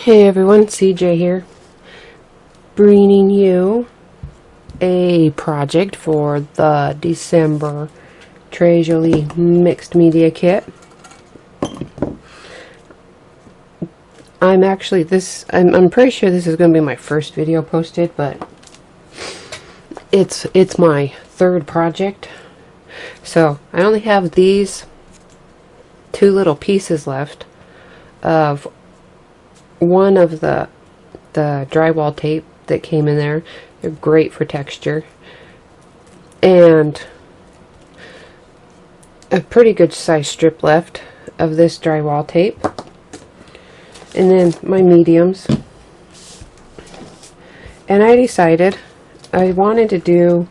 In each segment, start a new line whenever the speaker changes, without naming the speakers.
Hey everyone, CJ here, bringing you a project for the December Jolie mixed media kit. I'm pretty sure this is going to be my first video posted, but it's my third project. So I only have these two little pieces left of one of the drywall tape that came in there. They're great for texture, and a pretty good size strip left of this drywall tape, and then my mediums. And I decided I wanted to do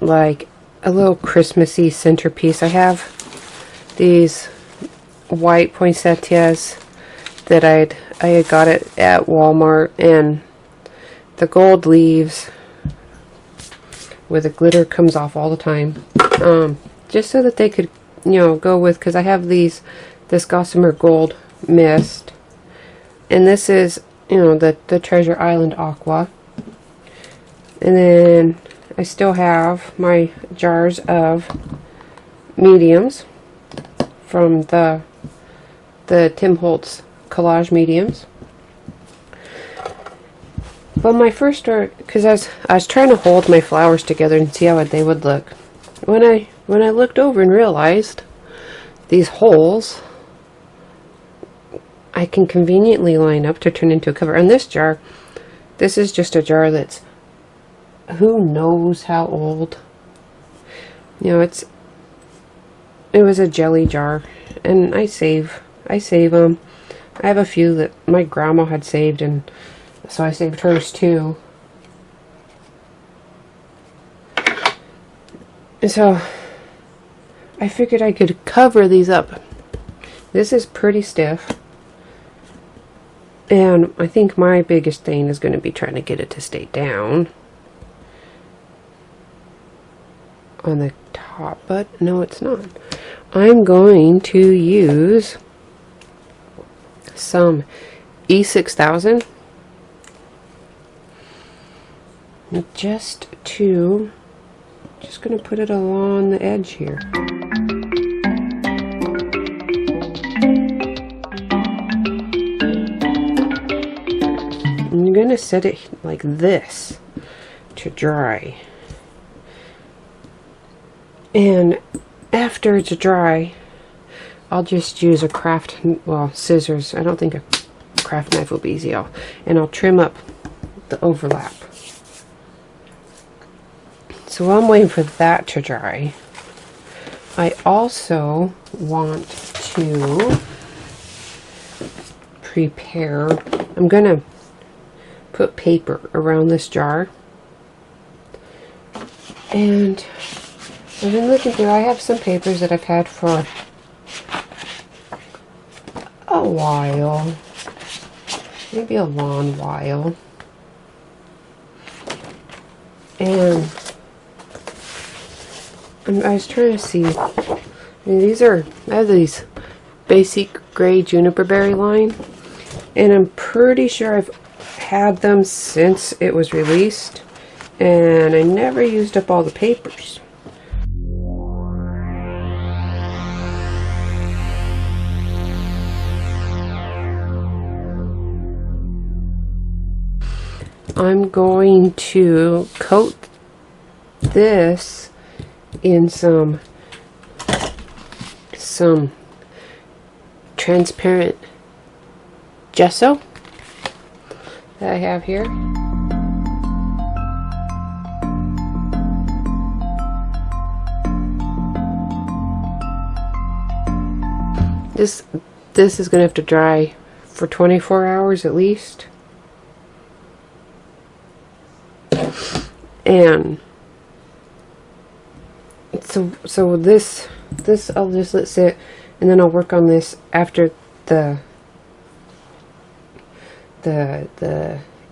like a little Christmassy centerpiece. I have these white poinsettias that I had got it at Walmart, and the gold leaves where the glitter comes off all the time, just so that they could, go with, because I have this Gossamer Gold Mist, and this is, the Treasure Island Aqua. And then I still have my jars of mediums from the Tim Holtz collage mediums. But my first start, because I was trying to hold my flowers together and see how they would look. When I looked over and realized these holes I can conveniently line up to turn into a cover. And this jar, this is just a jar that's who knows how old. It was a jelly jar, and I save them. I have a few that my grandma had saved, and so I saved hers too. And so I figured I could cover these up. This is pretty stiff, and I think my biggest thing is going to be trying to get it to stay down on the top, but no, it's not. I'm going to use some E6000 just going to put it along the edge here. I'm going to set it like this to dry, and after it's dry, I'll just use a scissors. I don't think a craft knife will be easy. And I'll trim up the overlap. So while I'm waiting for that to dry, I also want to prepare. I'm gonna put paper around this jar, and I've been looking through. I have some papers that I've had for a while, maybe a long while, and I was trying to see. I have these basic gray juniper berry line, and I'm pretty sure I've had them since it was released, and I never used up all the papers. I'm going to coat this in some transparent gesso that I have here. This is going to have to dry for 24 hours at least. And so this I'll just let sit, and then I'll work on this after the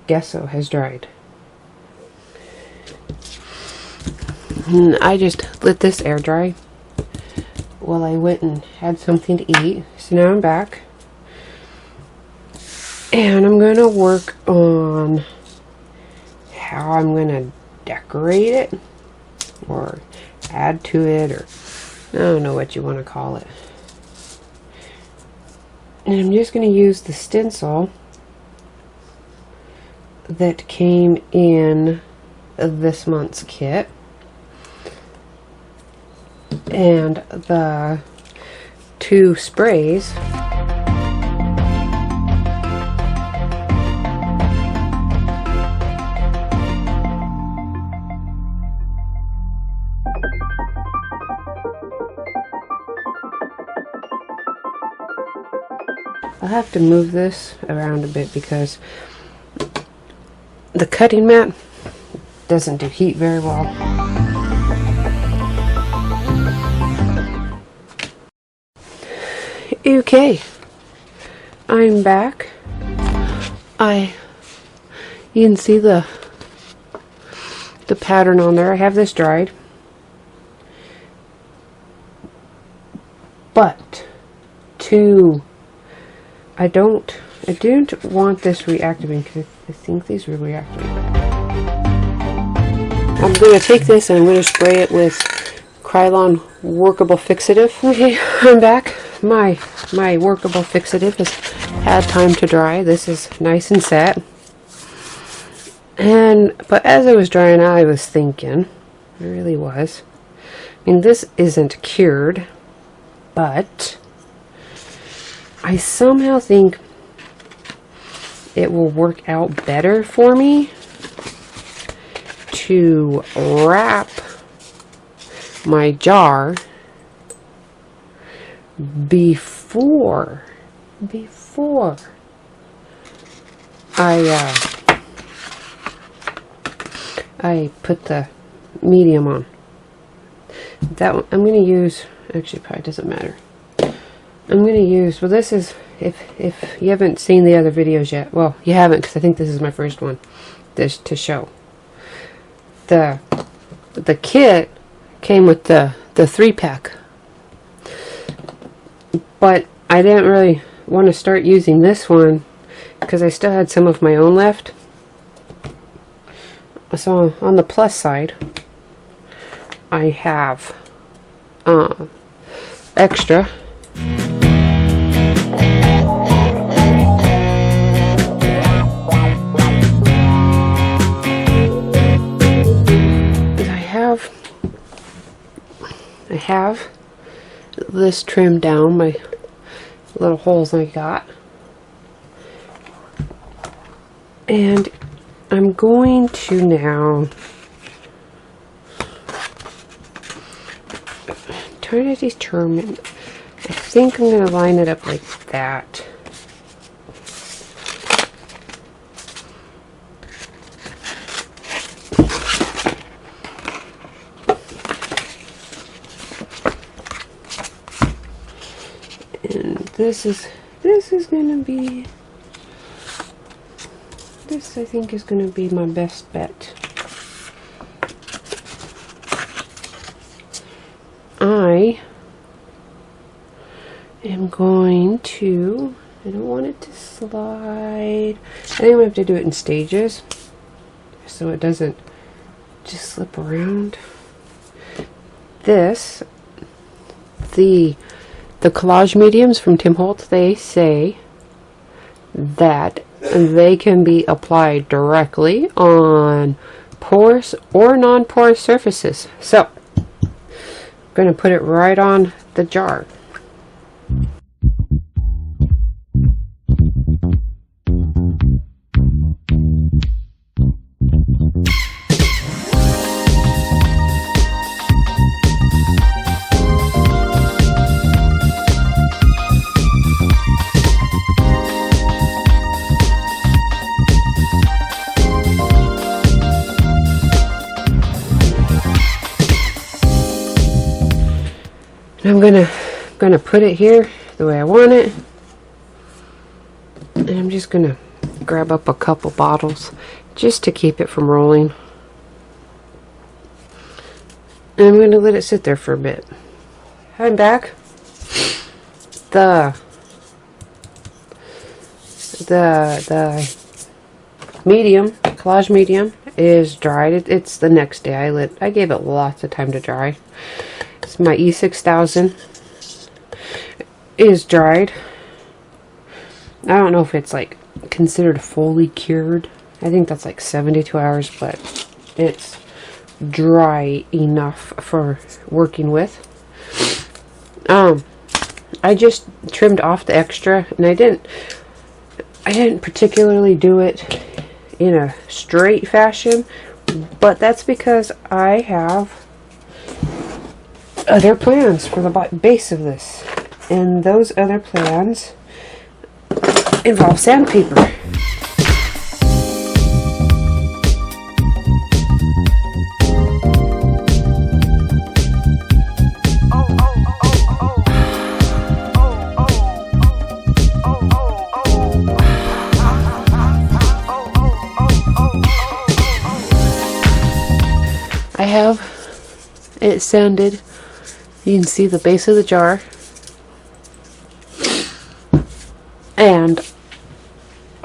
gesso has dried. And I just let this air dry while I went and had something to eat. So now I'm back. And I'm going to work on how I'm going to decorate it or add to it, or I don't know what you want to call it. And I'm just going to use the stencil that came in this month's kit and the 2 sprays. I'll have to move this around a bit because the cutting mat doesn't do heat very well. Okay, I'm back. You can see the pattern on there. I have this dried, but I didn't want this reactivating because I think these were reactivating. I'm going to take this and I'm going to spray it with Krylon workable fixative. Okay, I'm back. My workable fixative has had time to dry. This is nice and set. But as I was drying out, I was thinking, I really was. I mean, this isn't cured, but I somehow think it will work out better for me to wrap my jar before I put the medium on. That one I'm going to use, actually probably doesn't matter. I'm going to use, well, this is, if you haven't seen the other videos yet, well, you haven't because I think this is my first one this to show. The kit came with the 3-pack, but I didn't really want to start using this one because I still had some of my own left. So on the plus side, I have extra. I have this trimmed down, my little holes I got, and I'm going to now try to determine, I think I'm going to line it up like that. And this is going to be, this I think is going to be my best bet. I am going to, I don't want it to slide. I think I'm going to have to do it in stages so it doesn't just slip around. This, the collage mediums from Tim Holtz, they say that they can be applied directly on porous or non-porous surfaces. So I'm going to put it right on the jar. I'm gonna put it here the way I want it, and I'm just gonna grab up a couple bottles just to keep it from rolling, and I'm gonna let it sit there for a bit. I'm back. I the medium, collage medium, is dried. It's the next day. I gave it lots of time to dry. It's my E6000 is dried. I don't know if it's like considered fully cured. I think that's like 72 hours, but it's dry enough for working with. I just trimmed off the extra, and I didn't particularly do it in a straight fashion, but that's because I have other plans for the base of this, and those other plans involve sandpaper. I have it sanded. You can see the base of the jar. And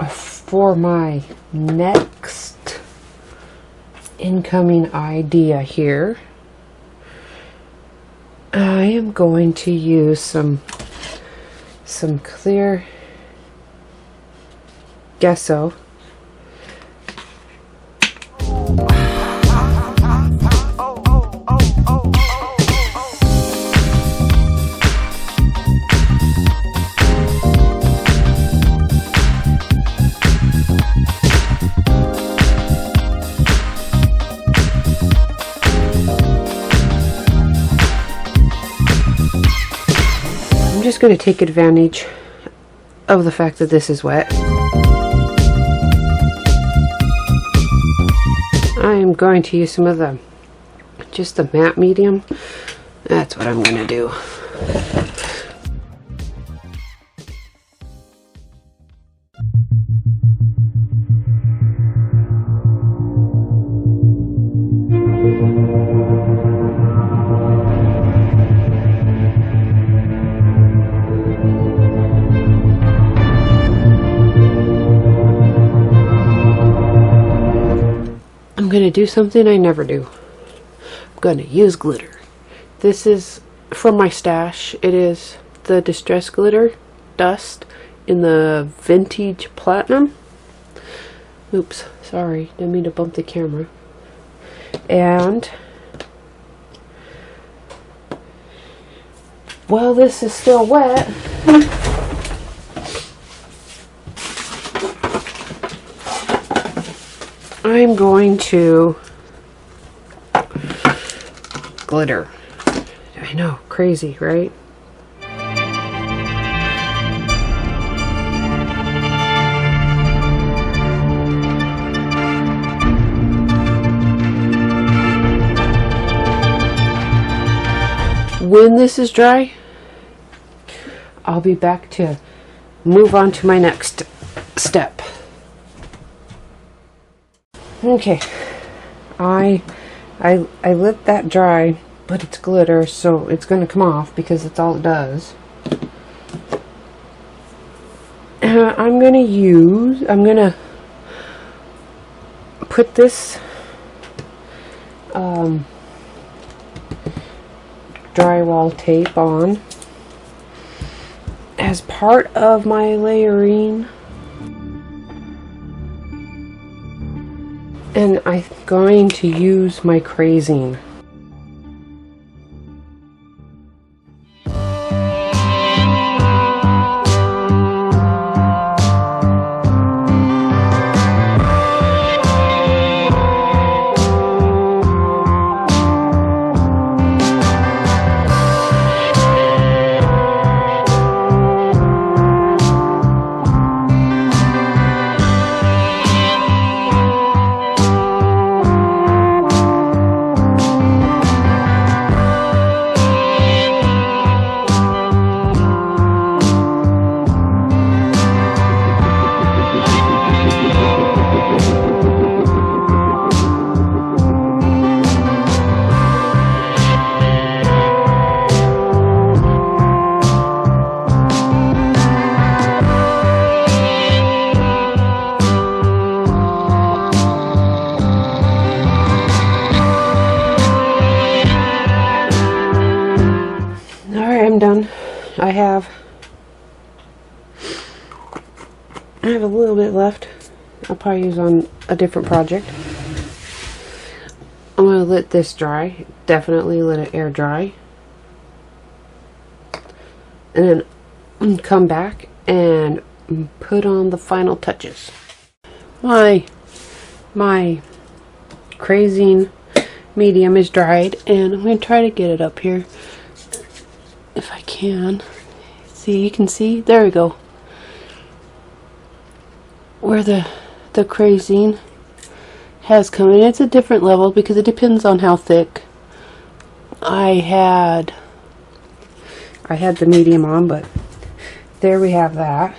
for my next incoming idea here, I am going to use some clear gesso. I'm just going to take advantage of the fact that this is wet. I am going to use some of just the matte medium. That's what I'm going to do. I'm going to do something I never do. I'm going to use glitter. This is from my stash. It is the Distress Glitter Dust in the Vintage Platinum. Oops, sorry, didn't mean to bump the camera. And while this is still wet, I'm going to glitter. I know, crazy, right? When this is dry, I'll be back to move on to my next step. Okay, I let that dry, but it's glitter, so it's going to come off because that's all it does. I'm going to put this drywall tape on as part of my layering. And I'm going to use my crazing. I have a little bit left. I'll probably use on a different project. I'm going to let this dry. Definitely let it air dry. And then come back and put on the final touches. My crazing medium is dried, and I'm going to try to get it up here if I can. See, you can see, there we go, where the crazing has come in. It's a different level because it depends on how thick. I had the medium on, but there we have that.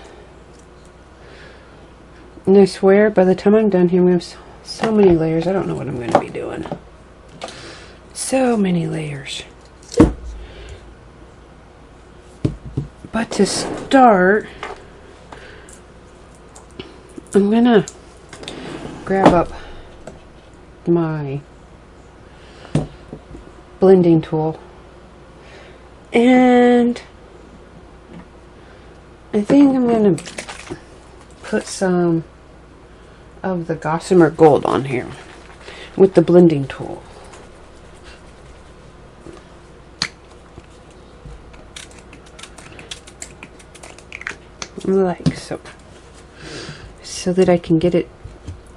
And I swear, by the time I'm done here, we have so many layers. I don't know what I'm going to be doing. So many layers. But to start, I'm going to grab up my blending tool. And I think I'm going to put some of the Gossamer Gold on here with the blending tool. Like so. So that I can get it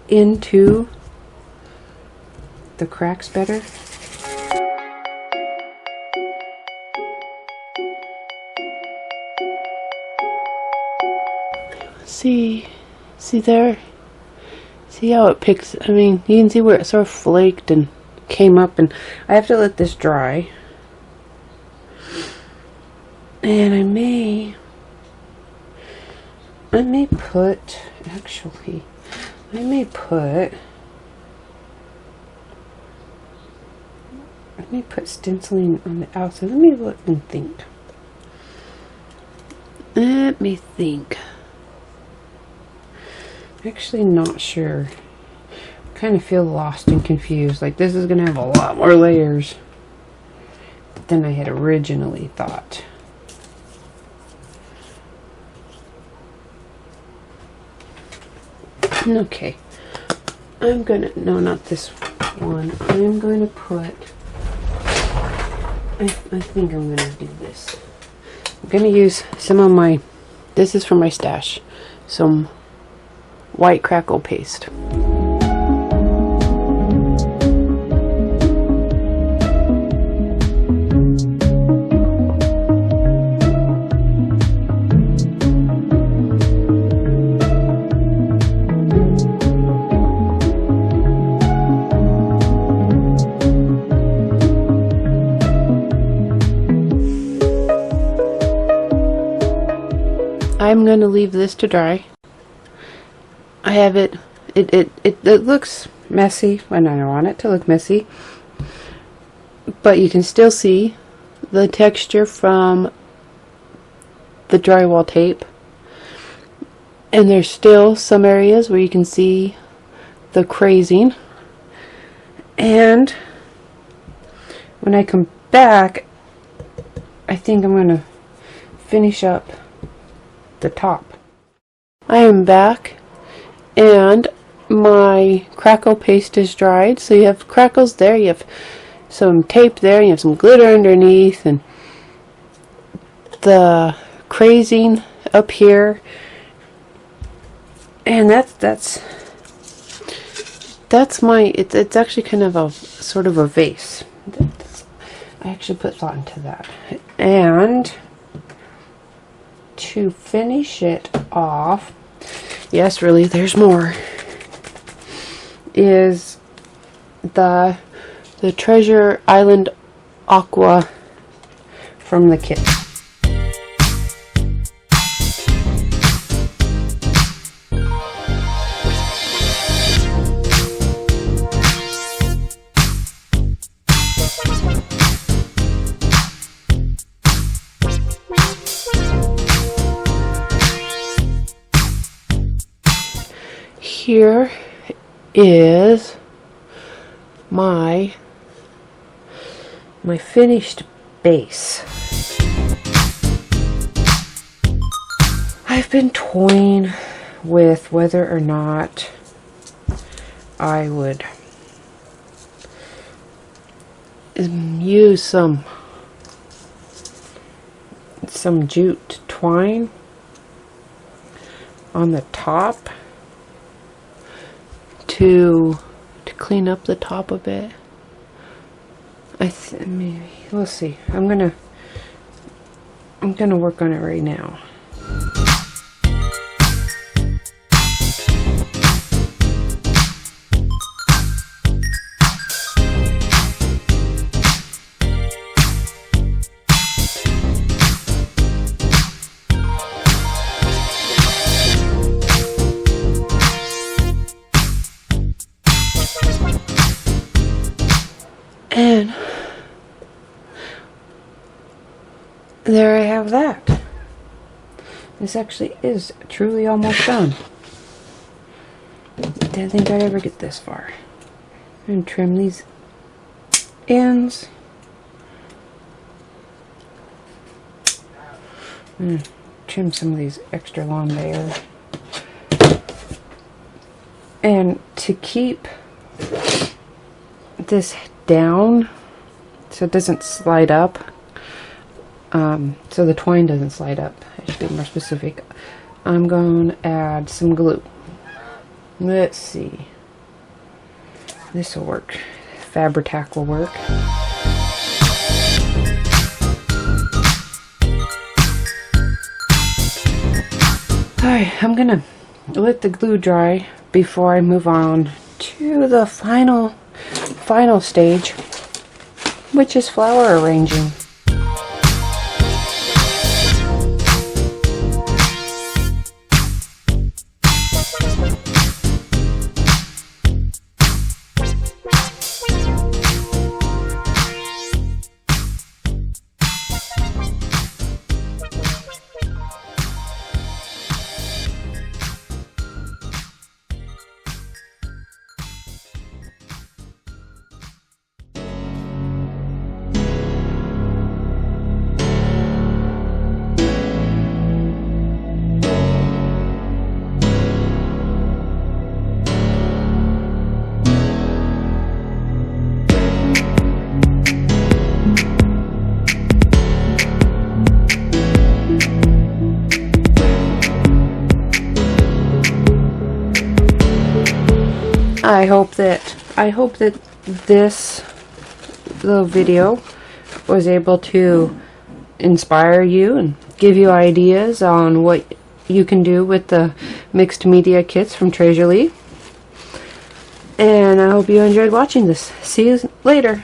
into the cracks better. See there? See how it picks? I mean, you can see where it sort of flaked and came up, and I have to let this dry. And I may put, actually, I may put stenciling on the outside. Let me look and think. Let me think. Actually not sure. I kind of feel lost and confused. Like this is going to have a lot more layers than I had originally thought. Okay. I'm going to, no, not this one. I'm going to put, I think I'm going to do this. I'm going to use some of my, this is from my stash, some white crackle paste. I'm going to leave this to dry. I have it looks messy when I want it to look messy, but you can still see the texture from the drywall tape, and there's still some areas where you can see the crazing. And when I come back, I think I'm going to finish up the top. I am back, and my crackle paste is dried. So you have crackles there, you have some tape there, you have some glitter underneath, and the crazing up here. And that's my, it's actually kind of a sort of a vase. I actually put thought into that. And to finish it off, yes, really, there's more, is the Treasure Island Aqua from the kit. Here is my finished base. I've been toying with whether or not I would use some jute twine on the top to clean up the top a bit. Maybe we'll see. I'm gonna work on it right now. And there I have that. This actually is truly almost done. Didn't think I'd ever get this far. And trim these ends. Trim some of these extra long there. And to keep this down so it doesn't slide up, so the twine doesn't slide up, I should be more specific, I'm going to add some glue. Let's see, this will work. Fabri-Tac will work. Alright, I'm gonna let the glue dry before I move on to the final stage, which is flower arranging. I hope that this little video was able to inspire you and give you ideas on what you can do with the mixed media kits from Jolie. And I hope you enjoyed watching this. See you later.